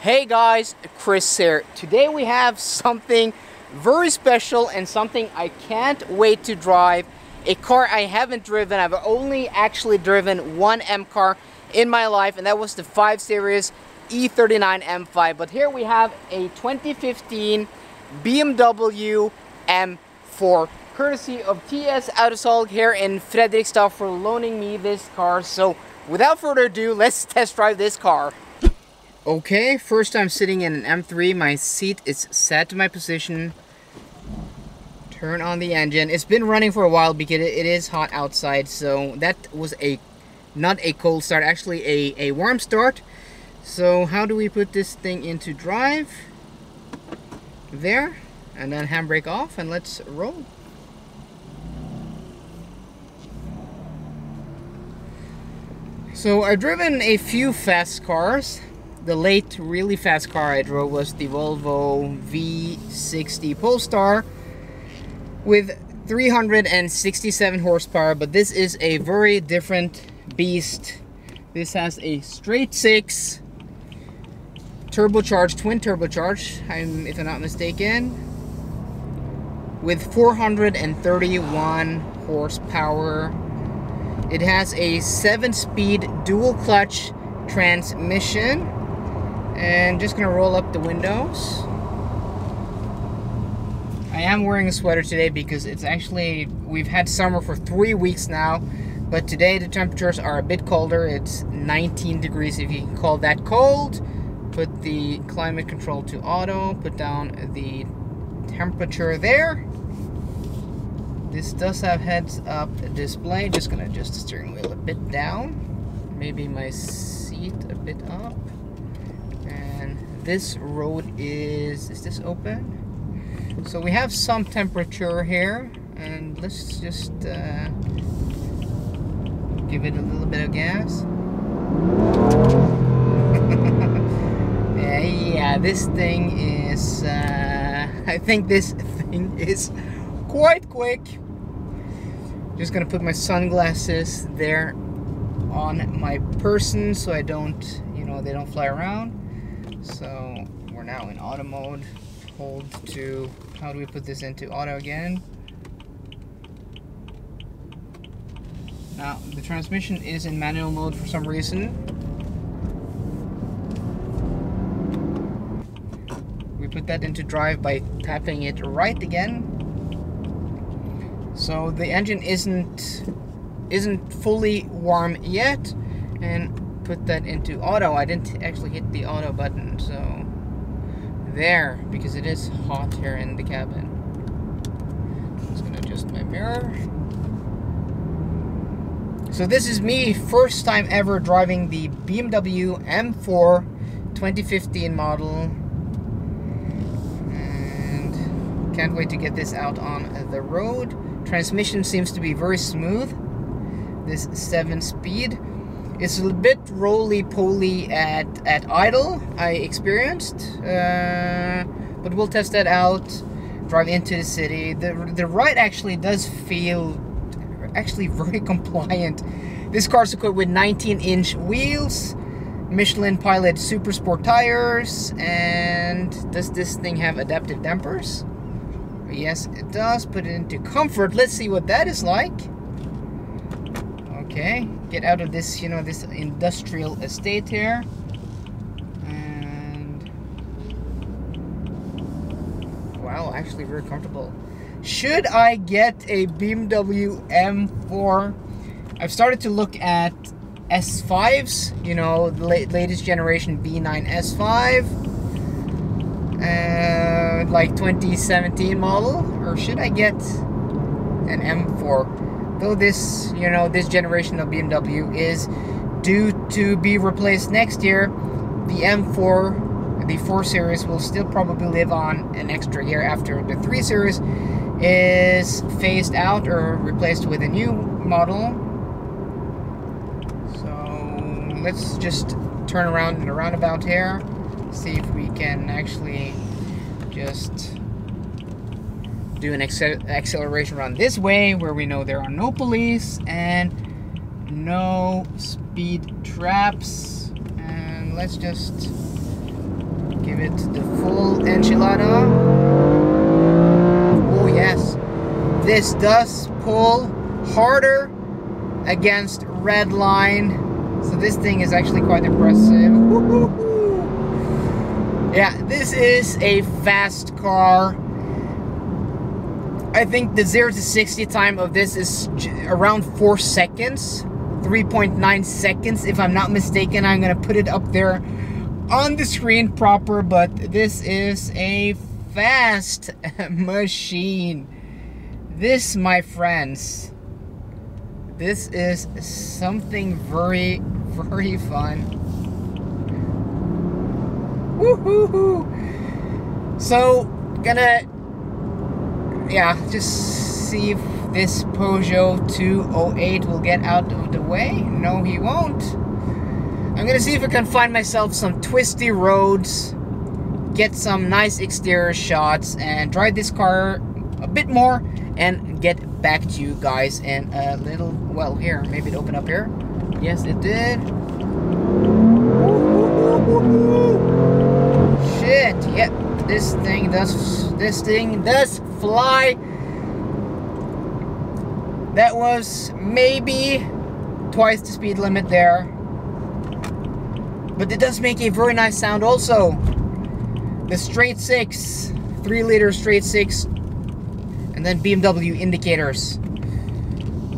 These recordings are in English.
Hey guys, Chris here. Today we have something very special and something I can't wait to drive. A car I haven't driven. I've only actually driven one M car in my life, and that was the 5 Series E39 M5. But here we have a 2015 BMW M4, courtesy of TS Autosalg here in Fredrikstad for loaning me this car. So without further ado, let's test drive this car. Okay, first I'm sitting in an M3. My seat is set to my position. Turn on the engine. It's been running for a while because it is hot outside, so that was not a cold start, actually a warm start. So how do we put this thing into drive? There, and then handbrake off, and let's roll. So I've driven a few fast cars. The late really fast car I drove was the Volvo V60 Polestar with 367 horsepower, but this is a very different beast. This has a straight 6 turbocharged, twin turbocharged, if I'm not mistaken, with 431 horsepower. It has a 7-speed dual clutch transmission. And just gonna roll up the windows. I am wearing a sweater today because it's actually, we've had summer for 3 weeks now, but today the temperatures are a bit colder. It's 19 degrees, if you can call that cold. Put the climate control to auto, put down the temperature there. This does have heads-up display. Just gonna adjust the steering wheel a bit down, maybe my seat a bit up. This road is this open? So we have some temperature here, and let's just give it a little bit of gas. Yeah, this thing is, I think this thing is quite quick. Just gonna put my sunglasses there on my person so I don't, they don't fly around. So we're now in auto mode. Hold to, how do we put this into auto again? Now the transmission is in manual mode for some reason. We put that into drive by tapping it right again. So the engine isn't fully warm yet, and put that into auto. I didn't actually hit the auto button, so there, because it is hot here in the cabin. I'm just gonna adjust my mirror. So this is me, first time ever driving the BMW M4 2015 model, and can't wait to get this out on the road. Transmission seems to be very smooth. This 7-speed. It's a bit roly-poly at idle, I experienced, but we'll test that out, drive into the city. The ride actually does feel actually very compliant. This car's equipped with 19-inch wheels, Michelin Pilot Super Sport tires, and does this thing have adaptive dampers? Yes, it does. Put it into comfort. Let's see what that is like. Okay, get out of this, this industrial estate here. And wow, actually very comfortable. Should I get a BMW M4? I've started to look at S5s, the latest generation B9 S5, like 2017 model, or should I get an M4? Though this, this generation of BMW is due to be replaced next year, the M4, the 4 Series, will still probably live on an extra year after the 3 Series is phased out or replaced with a new model. So let's just turn around in a roundabout here, see if we can actually just do an acceleration run this way, where we know there are no police and no speed traps. And let's just give it the full enchilada. Oh yes, this does pull harder against red line. So this thing is actually quite impressive. Yeah, this is a fast car. I think the 0 to 60 time of this is around 4 seconds. 3.9 seconds if I'm not mistaken. I'm gonna put it up there on the screen proper, but this is a fast machine. This, my friends, this is something very, very fun. Woohoo! So, gonna, yeah, just see if this Peugeot 208 will get out of the way. No, he won't. I'm gonna see if I can find myself some twisty roads, get some nice exterior shots, and drive this car a bit more, and get back to you guys in a little. Well, here, maybe it opened up here. Yes, it did. Shit! Yep, this thing does fly. That was maybe twice the speed limit there, but it does make a very nice sound also. The straight 6, 3-liter straight 6, and then BMW indicators,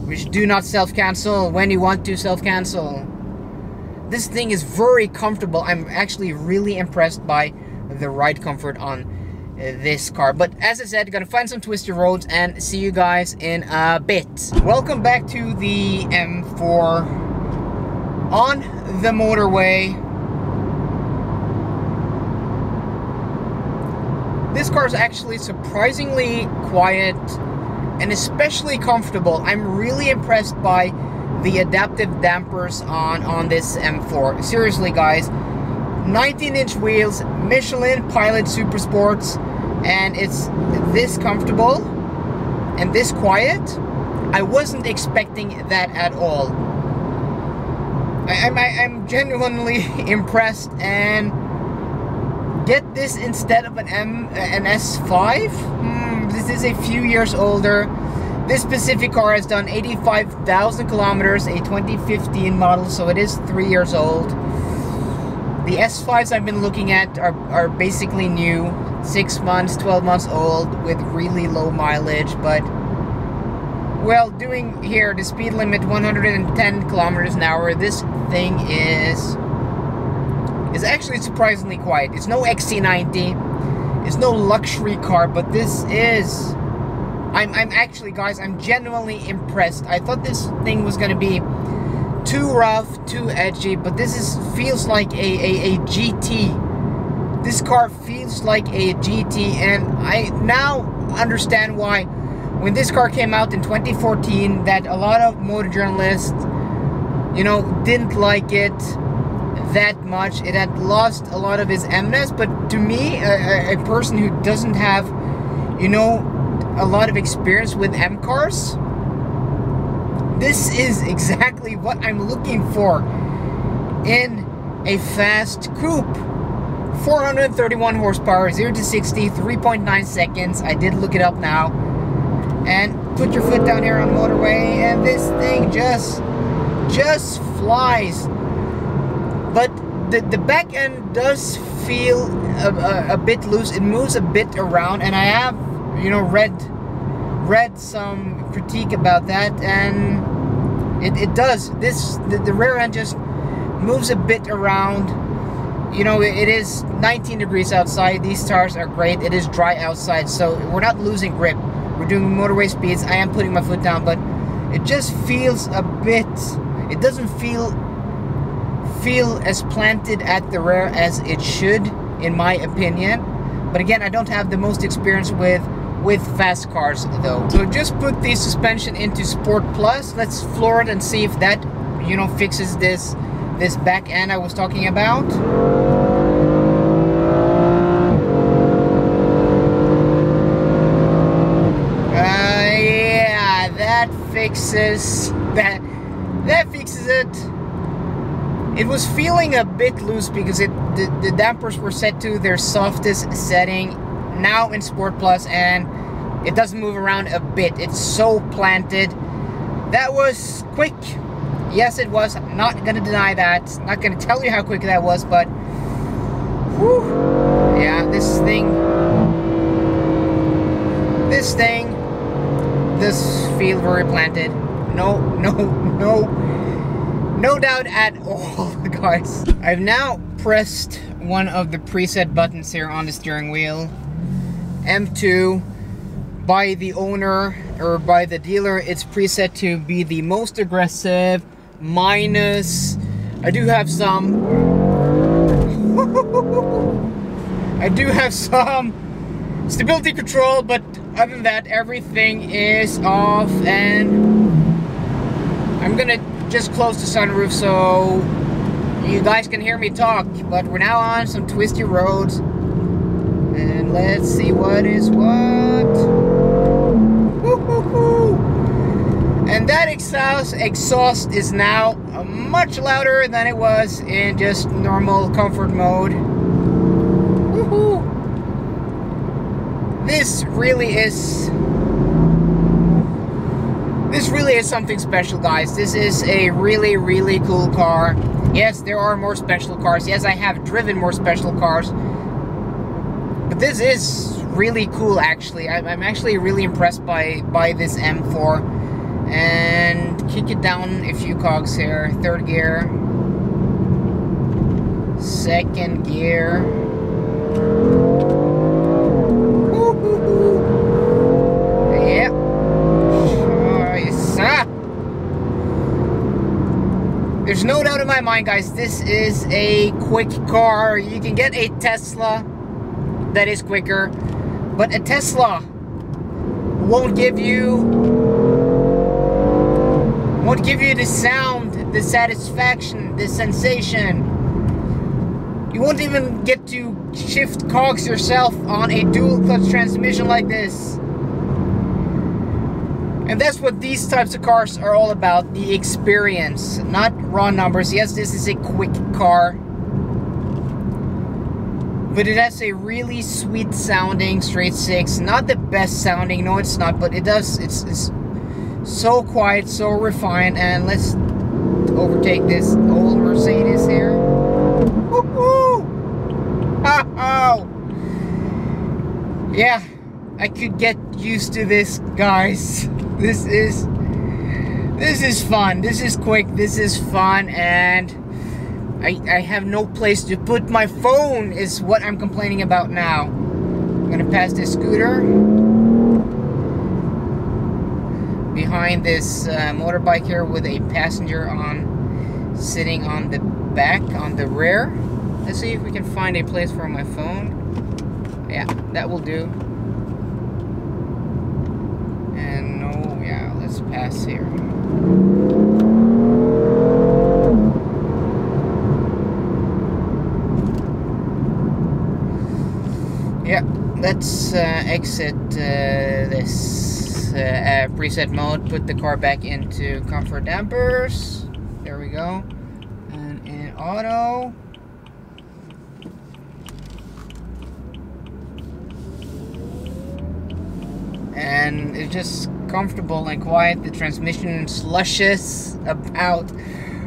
which do not self-cancel when you want to self-cancel. This thing is very comfortable. I'm actually really impressed by the ride comfort on this car. But as I said, gonna find some twisty roads and see you guys in a bit. Welcome back to the M4 on the motorway. This car is actually surprisingly quiet and especially comfortable. I'm really impressed by the adaptive dampers on this M4. Seriously guys, 19-inch wheels, Michelin Pilot Super Sports, and it's this comfortable and this quiet. I wasn't expecting that at all. I'm genuinely impressed. And get this instead of an S5. This is a few years older. This specific car has done 85,000 kilometers, a 2015 model, so it is 3 years old. The S5s I've been looking at are basically new, 6 months, 12 months old, with really low mileage. But, well, doing here the speed limit 110 kilometers an hour, this thing is actually surprisingly quiet. It's no XC90, it's no luxury car, but this is, I'm actually, guys, I'm genuinely impressed. I thought this thing was gonna be too rough, too edgy, but this feels like a GT. This car feels like a GT, and I now understand why when this car came out in 2014 that a lot of motor journalists, you know, didn't like it that much. It had lost a lot of its M-ness, but to me, a person who doesn't have, you know, a lot of experience with M cars, this is exactly what I'm looking for in a fast coupe. 431 horsepower, 0 to 60, 3.9 seconds. I did look it up now. And put your foot down here on the motorway, and this thing just flies. But the back end does feel a bit loose. It moves a bit around, and I have, you know, read some critique about that, and it does. The rear end just moves a bit around. You know, it is 19 degrees outside. These tires are great. It is dry outside, so we're not losing grip. We're doing motorway speeds. I am putting my foot down, but it just feels a bit, it doesn't feel as planted at the rear as it should, in my opinion. But again, I don't have the most experience with fast cars though. So just put the suspension into Sport Plus. Let's floor it and see if that, you know, fixes this back end I was talking about. Yeah, that fixes it. It was feeling a bit loose because the dampers were set to their softest setting now in Sport Plus, and it doesn't move around a bit. It's so planted. That was quick. Yes, it was. I'm not gonna deny that. Not gonna tell you how quick that was, but whew, yeah, this thing does feel very planted. No doubt at all, guys. I've now pressed one of the preset buttons here on the steering wheel. M2, by the owner or by the dealer, it's preset to be the most aggressive, minus, I do have some stability control, but other than that, everything is off. And I'm gonna just close the sunroof so you guys can hear me talk. But we're now on some twisty roads, and let's see what is what. And that exhaust is now much louder than it was in just normal comfort mode. Woohoo! This really is something special, guys. This is a really, really cool car. Yes, there are more special cars. Yes, I have driven more special cars. But this is really cool, actually. I'm actually really impressed by this M4. And kick it down a few cogs here. Third gear. Second gear. Yep. There's no doubt in my mind, guys, this is a quick car. You can get a Tesla that is quicker, but a Tesla won't give you the sound, the satisfaction, the sensation. You won't even get to shift cogs yourself on a dual clutch transmission like this. And that's what these types of cars are all about, the experience, not raw numbers. Yes, this is a quick car, but it has a really sweet sounding straight six. Not the best sounding, no it's not, but it does, it's so quiet, so refined. And let's overtake this old Mercedes here. Woohoo! Oh! Yeah, I could get used to this, guys. This is fun. This is quick. This is fun, and I have no place to put my phone is what I'm complaining about now. I'm gonna pass this scooter behind this motorbike here with a passenger sitting on the back, on the rear. Let's see if we can find a place for my phone. Yeah, that will do. And no, yeah, let's pass here. Yeah, let's exit this preset mode, put the car back into comfort dampers. There we go. And in auto. And it's just comfortable and quiet. The transmission slushes about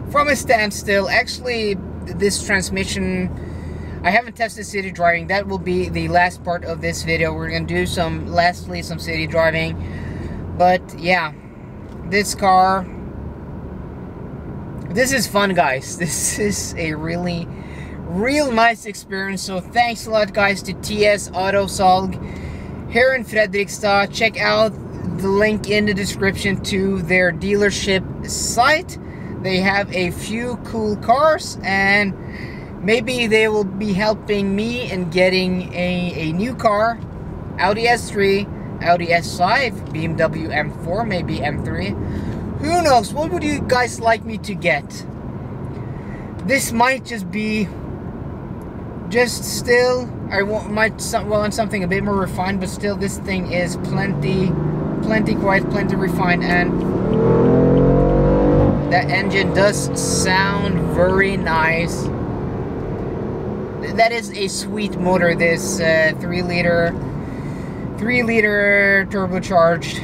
from a standstill. Actually, this transmission, I haven't tested city driving. That will be the last part of this video. We're gonna do some city driving. But yeah, this car, this is fun, guys. This is a real nice experience. So thanks a lot, guys, to TS Autosalg here in Fredrikstad. Check out the link in the description to their dealership site. They have a few cool cars, and maybe they will be helping me in getting a new car. Audi S3, Audi S5, BMW M4, maybe M3. Who knows? What would you guys like me to get? This might just be still, might want something a bit more refined, but still this thing is plenty quiet, plenty refined, and that engine does sound very nice. That is a sweet motor, this 3 liter turbocharged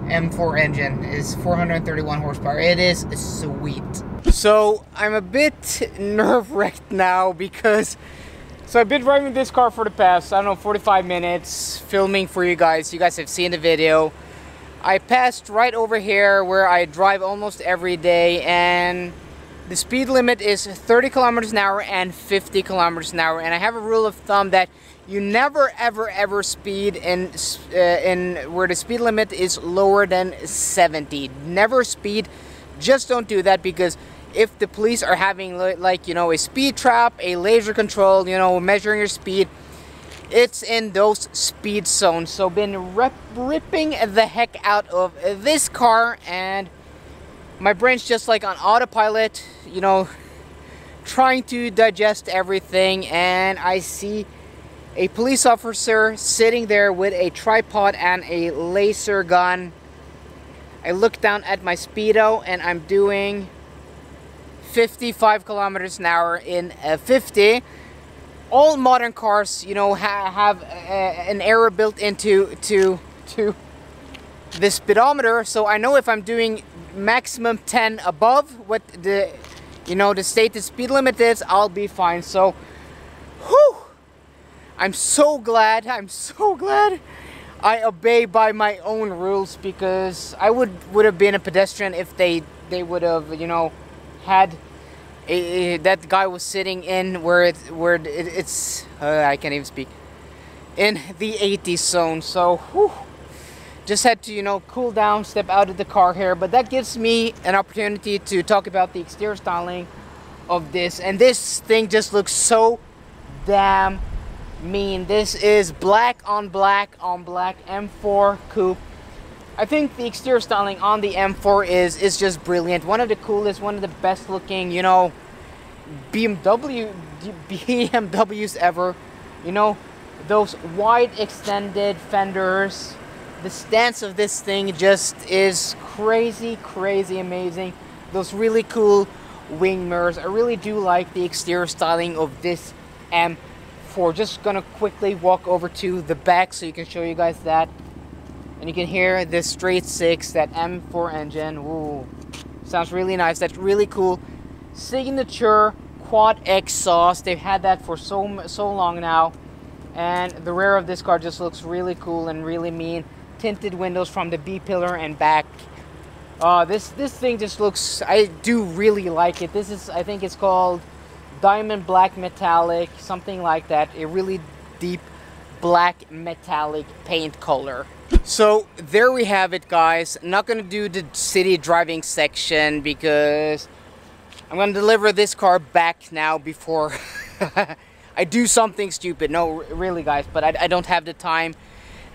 M4 engine. Is 431 horsepower. It is sweet. So I'm a bit nerve-wracked now because I've been driving this car for the past, I don't know, 45 minutes, filming for you guys. You guys have seen the video. I passed right over here where I drive almost every day, and the speed limit is 30 kilometers an hour and 50 kilometers an hour. And I have a rule of thumb that you never ever speed in where the speed limit is lower than 70. Never speed. Just don't do that, because if the police are having, like, you know, a speed trap, a laser control, you know, measuring your speed, it's in those speed zones. So been ripping the heck out of this car, and my brain's just like on autopilot, you know, trying to digest everything. And I see a police officer sitting there with a tripod and a laser gun. I look down at my speedo and I'm doing 55 kilometers an hour in 50. All modern cars, you know, have an error built into the speedometer, so I know if I'm doing maximum 10 above what the, you know, the stated speed limit is, I'll be fine. So, whew, I'm so glad I obey by my own rules, because I would have been a pedestrian if they would have, you know, had that guy was sitting in where it's I can't even speak, in the 80 zone. So whew, just had to, you know, cool down, step out of the car here. But that gives me an opportunity to talk about the exterior styling of this, and this thing just looks so damn mean. This is black on black on black M4 coupe. I think the exterior styling on the M4 is just brilliant. One of the coolest, one of the best looking, you know, BMWs ever. You know, those wide extended fenders. The stance of this thing just is crazy amazing. Those really cool wing mirrors. I really do like the exterior styling of this M4. Just gonna quickly walk over to the back so you can show you guys that. And you can hear the straight 6, that M4 engine. Ooh, sounds really nice. That's really cool. Signature quad exhaust. They've had that for so long now. And the rear of this car just looks really cool and really mean. Tinted windows from the B pillar and back. This thing just looks, I do really like it. This is, I think it's called diamond black metallic, something like that. A really deep black metallic paint color. So there we have it, guys. I'm not going to do the city driving section because I'm going to deliver this car back now before I do something stupid. No, really, guys, but I don't have the time.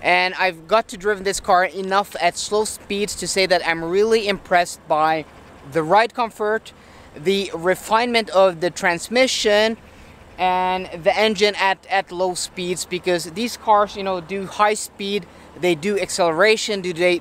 And I've got to drive this car enough at slow speeds to say that I'm really impressed by the ride comfort, the refinement of the transmission, and the engine at low speeds, because these cars, you know, do high speed, they do acceleration, they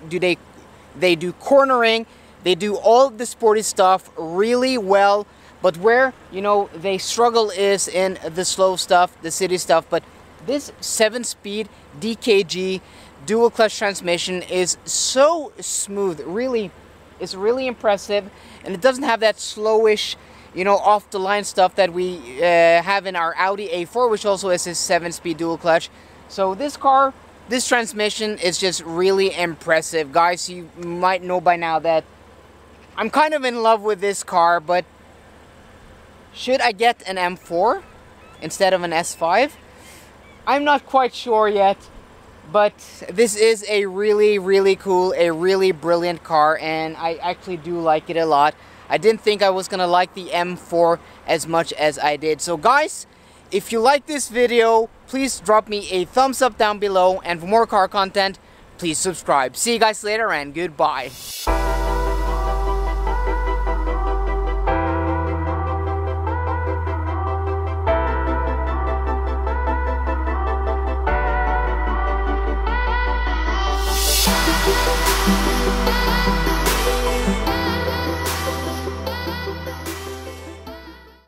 do cornering, they do all the sporty stuff really well. But where, you know, they struggle is in the slow stuff, the city stuff. But this 7-speed DKG dual clutch transmission is so smooth. Really, it's really impressive, and it doesn't have that slowish, you know, off the line stuff that we have in our Audi A4, which also is a 7-speed dual clutch. So this car, this transmission is just really impressive. Guys, you might know by now that I'm kind of in love with this car, but should I get an M4 instead of an S5? I'm not quite sure yet, but this is a really cool, a really brilliant car, and I actually do like it a lot. I didn't think I was gonna like the M4 as much as I did. So guys, if you like this video, please drop me a thumbs up down below, and for more car content, please subscribe. See you guys later, and goodbye.